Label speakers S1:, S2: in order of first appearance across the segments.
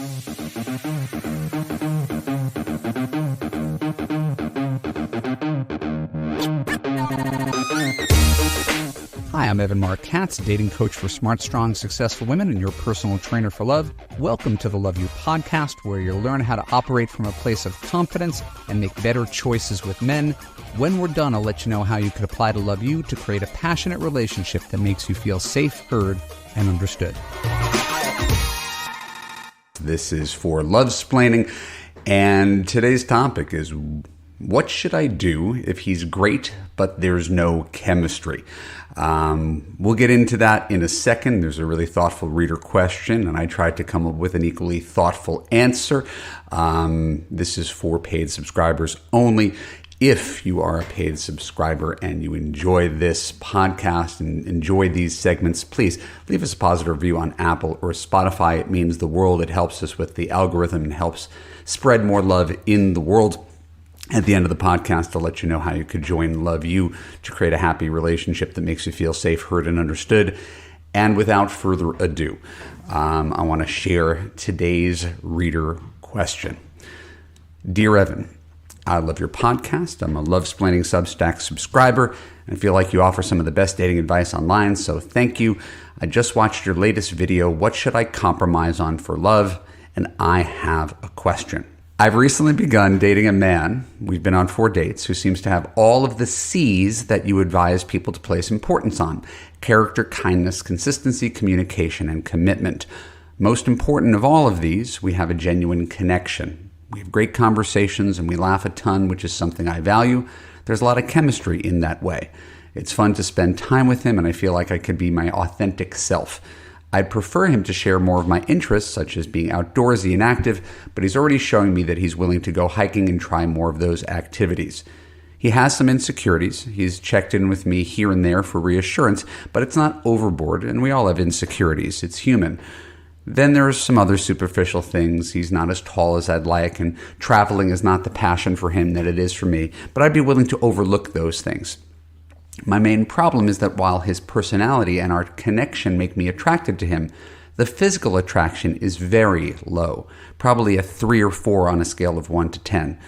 S1: Hi, I'm Evan Mark Katz, dating coach for smart, strong, successful women and your personal trainer for love. Welcome to the Love You podcast, where you'll learn how to operate from a place of confidence and make better choices with men. When we're done, I'll let you know how you could apply to Love You to create a passionate relationship that makes you feel safe, heard, and understood. This is for Lovesplaining, and today's topic is, what should I do if he's great, but there's no chemistry? We'll get into that in a second. There's a really thoughtful reader question, and I tried to come up with an equally thoughtful answer. This is for paid subscribers only. If you are a paid subscriber and you enjoy this podcast and enjoy these segments, please leave us a positive review on Apple or Spotify. It means the world. It helps us with the algorithm and helps spread more love in the world. At the end of the podcast, I'll let you know how you could join Love You to create a happy relationship that makes you feel safe, heard, and understood. And without further ado, I want to share today's reader question. Dear Evan, I love your podcast. I'm a Lovesplaining Substack subscriber and feel like you offer some of the best dating advice online, so thank you. I just watched your latest video, What Should I Compromise on for Love? And I have a question. I've recently begun dating a man, we've been on 4 dates, who seems to have all of the C's that you advise people to place importance on: character, kindness, consistency, communication, and commitment. Most important of all of these, we have a genuine connection. We have great conversations and we laugh a ton, which is something I value. There's a lot of chemistry in that way. It's fun to spend time with him, and I feel like I could be my authentic self. I'd prefer him to share more of my interests, such as being outdoorsy and active, but he's already showing me that he's willing to go hiking and try more of those activities. He has some insecurities. He's checked in with me here and there for reassurance, but it's not overboard, and we all have insecurities. It's human. Then there's some other superficial things. He's not as tall as I'd like, and traveling is not the passion for him that it is for me, but I'd be willing to overlook those things. My main problem is that while his personality and our connection make me attracted to him, the physical attraction is very low, probably a 3 or 4 on a scale of 1 to 10.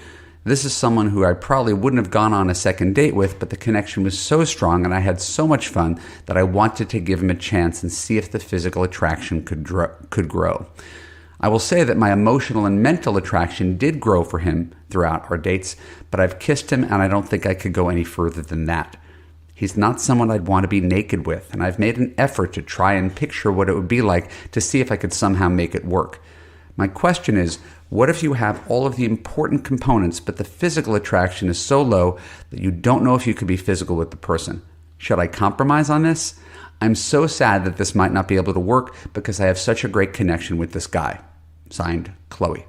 S1: This is someone who I probably wouldn't have gone on a second date with, but the connection was so strong and I had so much fun that I wanted to give him a chance and see if the physical attraction could grow. I will say that my emotional and mental attraction did grow for him throughout our dates, but I've kissed him and I don't think I could go any further than that. He's not someone I'd want to be naked with, and I've made an effort to try and picture what it would be like to see if I could somehow make it work. My question is, what if you have all of the important components, but the physical attraction is so low that you don't know if you could be physical with the person? Should I compromise on this? I'm so sad that this might not be able to work because I have such a great connection with this guy. Signed, Chloe.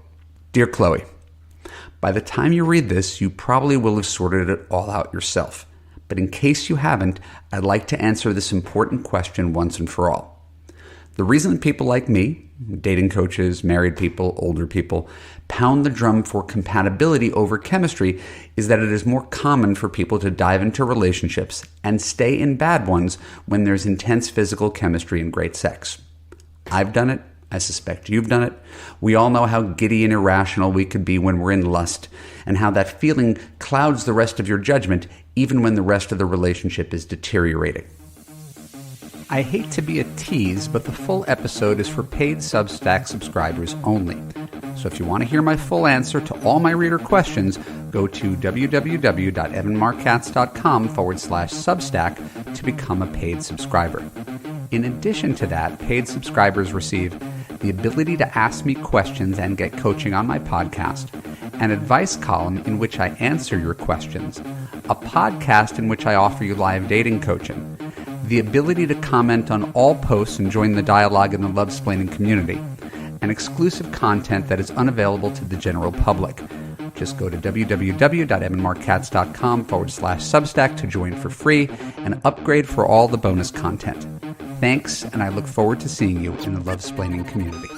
S1: Dear Chloe, by the time you read this, you probably will have sorted it all out yourself. But in case you haven't, I'd like to answer this important question once and for all. The reason that people like me, dating coaches, married people, older people, pound the drum for compatibility over chemistry is that it is more common for people to dive into relationships and stay in bad ones when there's intense physical chemistry and great sex. I've done it. I suspect you've done it. We all know how giddy and irrational we could be when we're in lust, and how that feeling clouds the rest of your judgment even when the rest of the relationship is deteriorating. I hate to be a tease, but the full episode is for paid Substack subscribers only. So if you want to hear my full answer to all my reader questions, go to www.evanmarkatz.com/Substack to become a paid subscriber. In addition to that, paid subscribers receive the ability to ask me questions and get coaching on my podcast, an advice column in which I answer your questions, a podcast in which I offer you live dating coaching, the ability to comment on all posts and join the dialogue in the Lovesplaining community, and exclusive content that is unavailable to the general public. Just go to www.evanmarkatz.com/Substack to join for free and upgrade for all the bonus content. Thanks, and I look forward to seeing you in the Lovesplaining community.